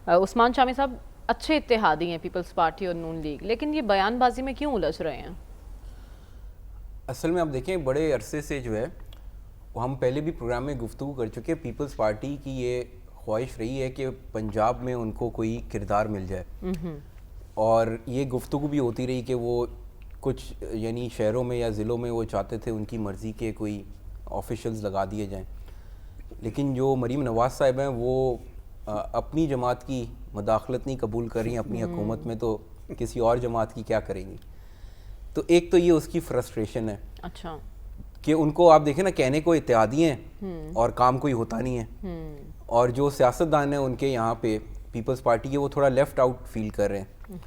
عثمان شامی صاحب اچھے اتحادی ہیں پیپلز پارٹی اور نون لیگ، لیکن یہ بیان بازی میں کیوں الجھ رہے ہیں؟ اصل میں آپ دیکھیں بڑے عرصے سے جو ہے ہم پہلے بھی پروگرام میں گفتگو کر چکے، پیپلز پارٹی کی یہ خواہش رہی ہے کہ پنجاب میں ان کو کوئی کردار مل جائے، اور یہ گفتگو بھی ہوتی رہی کہ وہ کچھ یعنی شہروں میں یا ضلعوں میں وہ چاہتے تھے ان کی مرضی کے کوئی آفیشلز لگا دیے جائیں، لیکن جو مریم نواز صاحب ہیں وہ اپنی جماعت کی مداخلت نہیں قبول کر رہی ہیں اپنی حکومت میں، تو کسی اور جماعت کی کیا کریں گی؟ تو ایک تو یہ اس کی فرسٹریشن ہے اچھا کہ ان کو آپ دیکھیں نا کہنے کو اتحادی ہیں اور کام کوئی ہوتا نہیں ہے، اور جو سیاستدان ہیں ان کے یہاں پہ پیپلز پارٹی کے وہ تھوڑا لیفٹ آؤٹ فیل کر رہے ہیں۔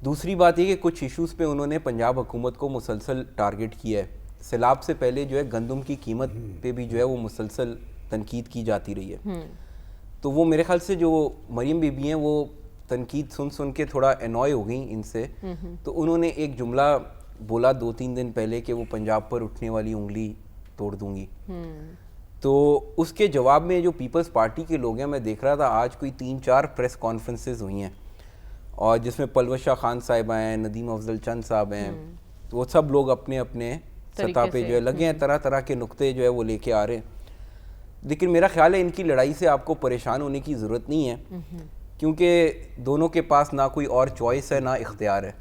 دوسری بات یہ کہ کچھ ایشوز پہ انہوں نے پنجاب حکومت کو مسلسل ٹارگٹ کیا ہے، سیلاب سے پہلے جو ہے گندم کی قیمت پہ بھی جو ہے وہ مسلسل تنقید کی جاتی رہی ہے، تو وہ میرے خیال سے جو مریم بی بی ہیں وہ تنقید سن کے تھوڑا انوائے ہو گئیں ان سے، تو انہوں نے ایک جملہ بولا 2-3 دن پہلے کہ وہ پنجاب پر اٹھنے والی انگلی توڑ دوں گی، تو اس کے جواب میں جو پیپلز پارٹی کے لوگ ہیں، میں دیکھ رہا تھا آج کوئی 3-4 پریس کانفرنسز ہوئی ہیں، اور جس میں پلوشہ خان صاحب ہیں، ندیم افضل چند صاحب ہیں، تو وہ سب لوگ اپنے اپنے سطح پہ جو ہے لگے ہیں، طرح طرح کے نقطے جو ہے وہ لے کے آ رہے ہیں، لیکن میرا خیال ہے ان کی لڑائی سے آپ کو پریشان ہونے کی ضرورت نہیں ہے، کیونکہ دونوں کے پاس نہ کوئی اور چوائس ہے نہ اختیار ہے،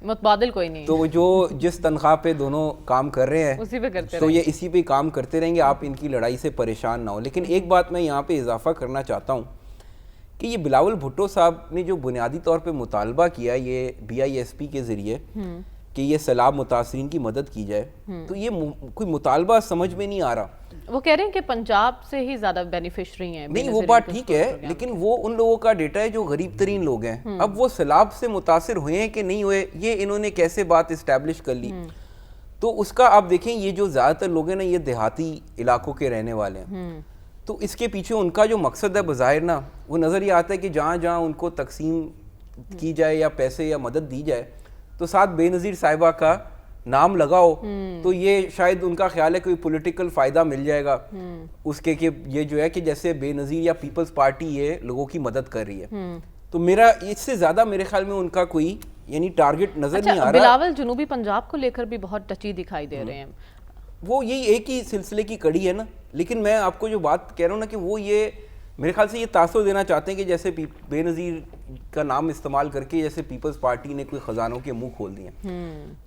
متبادل کوئی نہیں، تو جو جس تنخواہ پہ دونوں کام کر رہے ہیں اسی پہ کرتے تو یہ اسی پہ کام کرتے رہیں گے، آپ ان کی لڑائی سے پریشان نہ ہو۔ لیکن ایک بات میں یہاں پہ اضافہ کرنا چاہتا ہوں کہ یہ بلاول بھٹو صاحب نے جو بنیادی طور پہ مطالبہ کیا یہ BISP کے ذریعے کہ یہ سیلاب متاثرین کی مدد کی جائے، تو یہ کوئی مطالبہ سمجھ میں نہیں آ رہا۔ وہ کہہ رہے ہیں کہ پنجاب سے ہی زیادہ بینیفیشری ہیں۔ نہیں وہ بات ٹھیک ہے، لیکن وہ ان لوگوں کا ڈیٹا ہے جو غریب ترین لوگ ہیں، اب وہ سیلاب سے متاثر ہوئے ہیں کہ نہیں ہوئے، یہ انہوں نے کیسے بات اسٹیبلش کر لی؟ تو اس کا آپ دیکھیں یہ جو زیادہ تر لوگ ہیں نا یہ دیہاتی علاقوں کے رہنے والے ہیں، تو اس کے پیچھے ان کا جو مقصد ہے بظاہر نا وہ نظر یہ آتا ہے کہ جہاں جہاں ان کو تقسیم کی جائے یا پیسے یا مدد دی جائے تو ساتھ بے نظیر صاحبہ کا نام لگاؤ، تو یہ شاید ان کا خیال ہے کوئی پولیٹیکل فائدہ مل جائے گا اس کے کہ یہ جو ہے کہ جیسے بے نظیر یا پیپلز پارٹی یہ لوگوں کی مدد کر رہی ہے، تو میرا اس سے زیادہ میرے خیال میں ان کا کوئی یعنی ٹارگٹ نظر نہیں آ رہا۔ بلاول جنوبی پنجاب کو لے کر بھی بہت ٹچی دکھائی دے رہے ہیں، وہ یہی ایک ہی سلسلے کی کڑی ہے نا، لیکن میں آپ کو جو بات کہہ رہا ہوں نا کہ وہ یہ میرے خیال سے یہ تاثر دینا چاہتے ہیں کہ جیسے بے نظیر کا نام استعمال کر کے جیسے پیپلز پارٹی نے کوئی خزانوں کے منہ کھول دیے،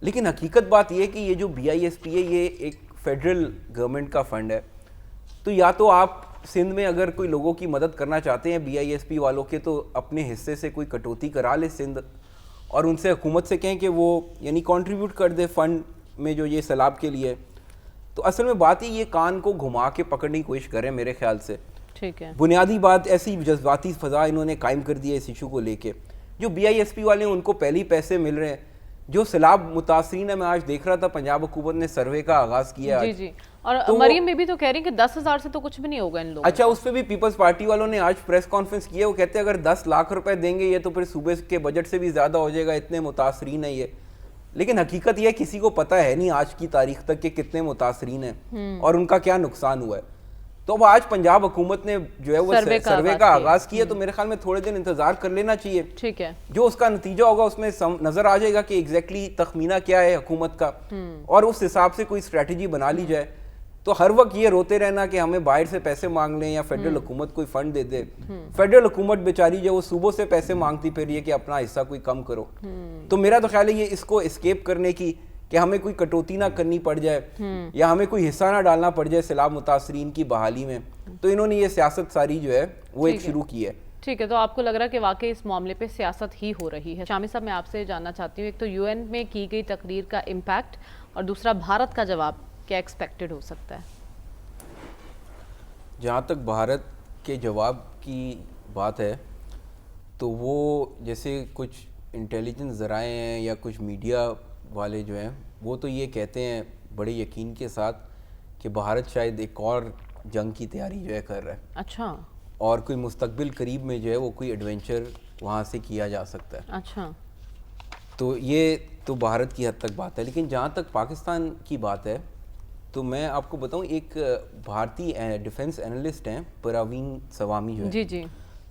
لیکن حقیقت بات یہ ہے کہ یہ جو BISP ہے یہ ایک فیڈرل گورنمنٹ کا فنڈ ہے، تو یا تو آپ سندھ میں اگر کوئی لوگوں کی مدد کرنا چاہتے ہیں BISP والوں کے تو اپنے حصے سے کوئی کٹوتی کرا لے سندھ، اور ان سے حکومت سے کہیں کہ وہ یعنی کنٹریبیوٹ کر دے فنڈ میں جو یہ سیلاب کے لیے، تو اصل میں بات ہی یہ کان کو گھما کے پکڑنے کی کوشش کریں میرے خیال سے۔ ٹھیک ہے، بنیادی بات ایسی جذباتی فضا انہوں نے قائم کر دی ہے اس ایشو کو لے کے، جو BISP والے ہیں ان کو پہلے ہی پیسے مل رہے ہیں، جو سیلاب متاثرین ہے میں آج دیکھ رہا تھا پنجاب حکومت نے سروے کا آغاز کیا ہے، جی اور مریم بی بی تو کہہ رہی ہیں کہ 10,000 سے تو کچھ بھی نہیں ہوگا ان لوگوں۔ اچھا اس پہ بھی پیپلز پارٹی والوں نے آج پریس کانفرنس کی ہے، وہ کہتے ہیں اگر 10 لاکھ روپے دیں گے یہ تو پھر صوبے کے بجٹ سے بھی زیادہ ہو جائے گا، اتنے متاثرین ہیں یہ، لیکن حقیقت یہ کسی کو پتہ ہے نہیں آج کی تاریخ تک کہ کتنے متاثرین ہیں اور ان کا کیا نقصان ہوا ہے، تو اب آج پنجاب حکومت نے جو ہے وہ سروے کا آغاز کیا، تو میرے خیال میں تھوڑے دن انتظار کر لینا چاہیے، ٹھیک ہے، جو اس کا نتیجہ ہوگا اس میں نظر آ جائے گا کہ ایگزیکٹلی تخمینہ کیا ہے حکومت کا، اور اس حساب سے کوئی اسٹریٹجی بنا لی جائے، تو ہر وقت یہ روتے رہنا کہ ہمیں باہر سے پیسے مانگ لیں یا فیڈرل حکومت کوئی فنڈ دے دے، فیڈرل حکومت بیچاری جو وہ صوبوں سے پیسے مانگتی پھر یہ کہ اپنا حصہ کوئی کم کرو، تو میرا تو خیال ہے یہ اس کو اسکیپ کرنے کی کہ ہمیں کوئی کٹوتی نہ کرنی پڑ جائے یا ہمیں کوئی حصہ نہ ڈالنا پڑ جائے سیلاب متاثرین کی بحالی میں، تو انہوں نے یہ سیاست ساری جو ہے وہ ایک شروع کی ہے۔ ٹھیک ہے، تو آپ کو لگ رہا ہے کہ واقعی اس معاملے پہ سیاست ہی ہو رہی ہے۔ شامی صاحب میں آپ سے جاننا چاہتی ہوں، ایک تو UN میں کی گئی تقریر کا امپیکٹ اور دوسرا بھارت کا جواب کیا ایکسپیکٹڈ ہو سکتا ہے؟ جہاں تک بھارت کے جواب کی بات ہے تو وہ جیسے کچھ انٹیلیجنس ذرائع ہیں یا کچھ میڈیا والے جو ہیں وہ تو یہ کہتے ہیں بڑے یقین کے ساتھ کہ بھارت شاید ایک اور جنگ کی تیاری جو ہے کر رہا ہے، اچھا، اور کوئی مستقبل قریب میں جو ہے وہ کوئی ایڈونچر وہاں سے کیا جا سکتا ہے، اچھا، تو یہ تو بھارت کی حد تک بات ہے، لیکن جہاں تک پاکستان کی بات ہے تو میں آپ کو بتاؤں ایک بھارتی ڈیفنس اینالسٹ ہیں پراوین سوامی جو ہے، جی،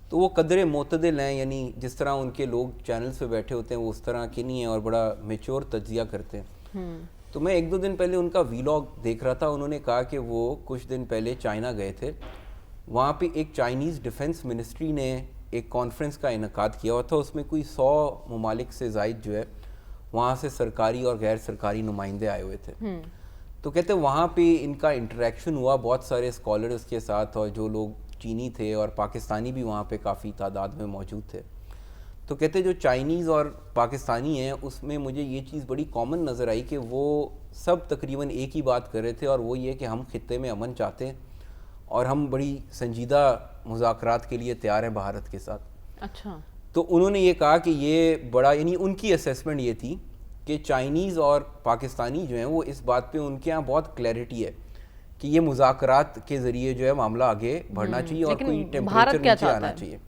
تو وہ قدر معتدل ہیں, یعنی جس طرح ان کے لوگ چینلز پہ بیٹھے ہوتے ہیں وہ اس طرح کے نہیں ہیں اور بڑا میچور تجزیہ کرتے ہیں. تو میں 1-2 دن پہلے ان کا ویلاگ دیکھ رہا تھا, انہوں نے کہا کہ وہ کچھ دن پہلے چائنا گئے تھے, وہاں پہ ایک چائنیز ڈیفنس منسٹری نے ایک کانفرنس کا انعقاد کیا ہوا تھا, اس میں کوئی 100 ممالک سے زائد جو ہے وہاں سے سرکاری اور غیر سرکاری نمائندے آئے ہوئے تھے. تو کہتے وہاں پہ ان کا انٹریکشن ہوا بہت سارے اسکالرز کے ساتھ, اور جو لوگ چینی تھے اور پاکستانی بھی وہاں پہ کافی تعداد میں موجود تھے. تو کہتے جو چائنیز اور پاکستانی ہیں اس میں مجھے یہ چیز بڑی کامن نظر آئی کہ وہ سب تقریباً ایک ہی بات کر رہے تھے, اور وہ یہ کہ ہم خطے میں امن چاہتے ہیں اور ہم بڑی سنجیدہ مذاکرات کے لیے تیار ہیں بھارت کے ساتھ. اچھا. تو انہوں نے یہ کہا کہ یہ بڑا, یعنی ان کی اسیسمنٹ یہ تھی کہ چائنیز اور پاکستانی جو ہیں وہ اس بات پہ ان کے یہاں بہت کلیئرٹی ہے کہ یہ مذاکرات کے ذریعے جو ہے معاملہ آگے بڑھنا چاہیے اور کوئی ٹیمپریچر نیچے آنا چاہیے.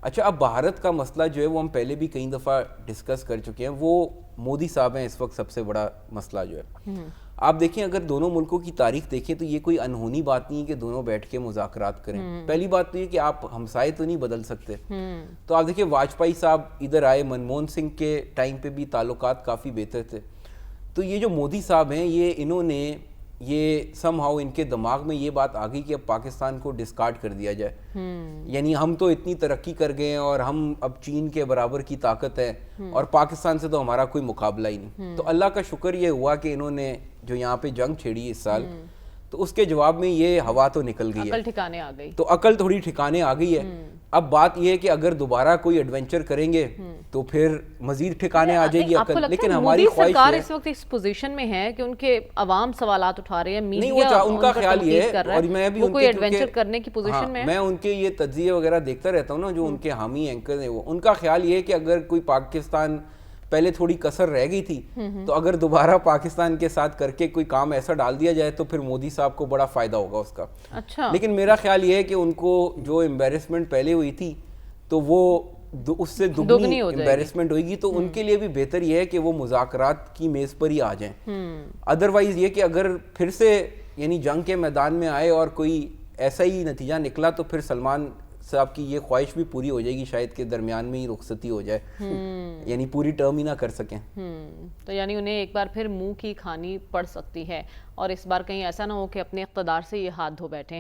اچھا, اب بھارت کا مسئلہ جو ہے وہ ہم پہلے بھی کئی دفعہ ڈسکس کر چکے ہیں, وہ مودی صاحب ہیں اس وقت سب سے بڑا مسئلہ جو ہے. آپ دیکھیں اگر دونوں ملکوں کی تاریخ دیکھیں تو یہ کوئی انہونی بات نہیں ہے کہ دونوں بیٹھ کے مذاکرات کریں. پہلی بات تو یہ کہ آپ ہمسائے تو نہیں بدل سکتے. تو آپ دیکھیں واجپئی صاحب ادھر آئے, منموہن سنگھ کے ٹائم پہ بھی تعلقات کافی بہتر تھے. تو یہ جو مودی صاحب ہیں انہوں نے یہ سم ہاؤ ان کے دماغ میں یہ بات آ گئی کہ اب پاکستان کو ڈسکارڈ کر دیا جائے. یعنی ہم تو اتنی ترقی کر گئے ہیں اور ہم اب چین کے برابر کی طاقت ہے اور پاکستان سے تو ہمارا کوئی مقابلہ ہی نہیں. تو اللہ کا شکر یہ ہوا کہ انہوں نے جو یہاں پہ جنگ چھیڑی اس سال, تو اس کے جواب میں یہ ہوا تو نکل گئی ہے, عقل ٹھکانے آ گئی. تو عقل تھوڑی ٹھکانے آ گئی ہے. اب بات یہ ہے کہ اگر دوبارہ کوئی ایڈونچر کریں گے تو پھر مزید ٹھکانے آ جائے گی عقل. لیکن ہماری خواہش ہے, اس وقت اس پوزیشن میں ہے کہ ان کے عوام سوالات اٹھا رہے ہیں, میڈیا ان کا خیال یہ ہے, اور میں بھی کوئی ایڈونچر کرنے کی پوزیشن میں, میں ان کے یہ تجزیے وغیرہ دیکھتا رہتا ہوں نا, جو ان کے حامی اینکر ہیں, وہ ان کا خیال یہ ہے کہ اگر کوئی پاکستان پہلے تھوڑی کسر رہ گئی تھی, تو اگر دوبارہ پاکستان کے ساتھ کر کے کوئی کام ایسا ڈال دیا جائے تو پھر مودی صاحب کو بڑا فائدہ ہوگا اس کا. اچھا. لیکن میرا خیال یہ ہے کہ ان کو جو امبیرسمنٹ پہلے ہوئی تھی تو وہ اس سے دگنی امبیرسمنٹ ہوئے گی, تو ان کے لیے بھی بہتر یہ ہے کہ وہ مذاکرات کی میز پر ہی آ جائیں. ادروائز یہ کہ اگر پھر سے یعنی جنگ کے میدان میں آئے اور کوئی ایسا ہی نتیجہ نکلا تو پھر سلمان صاحب کی یہ خواہش بھی پوری ہو جائے گی, شاید کہ درمیان میں ہی رخصتی ہو جائے, یعنی پوری ٹرم ہی نہ کر سکیں. تو یعنی انہیں ایک بار پھر منہ کی کھانی پڑ سکتی ہے, اور اس بار کہیں ایسا نہ ہو کہ اپنے اقتدار سے یہ ہاتھ دھو بیٹھیں.